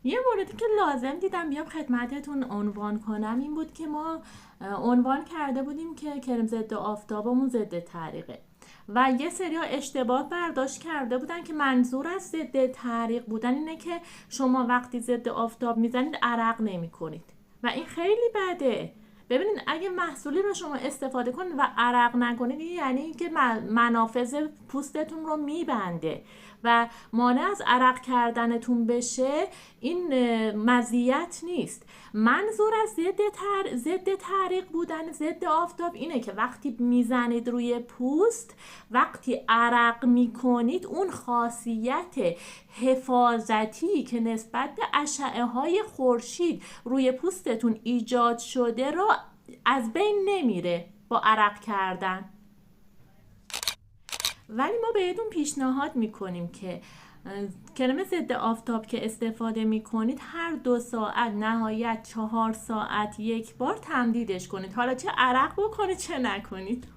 یه موردی که لازم دیدم بیام خدمتتون عنوان کنم این بود که ما عنوان کرده بودیم که کرم ضد آفتابمون ضد تعریقه و یه سریا اشتباه برداشت کرده بودن که منظور از ضد تعریق بودن اینه که شما وقتی ضد آفتاب میزنید عرق نمی کنید و این خیلی بده. ببینید اگه محصولی رو شما استفاده کنید و عرق نکنید یعنی اینکه منافذ پوستتون رو میبنده و مانع از عرق کردنتون بشه. این مزیت نیست. منظور از ضد تعریق بودن ضد آفتاب اینه که وقتی میزنید روی پوست، وقتی عرق میکنید اون خاصیت حفاظتی که نسبت به اشعه های خورشید روی پوستتون ایجاد شده رو از بین نمیره با عرق کردن. ولی ما بهتون پیشنهاد میکنیم که کرم ضد آفتاب که استفاده میکنید هر 2 ساعت نهایت 4 ساعت یک بار تمدیدش کنید، حالا چه عرق بکنید چه نکنید.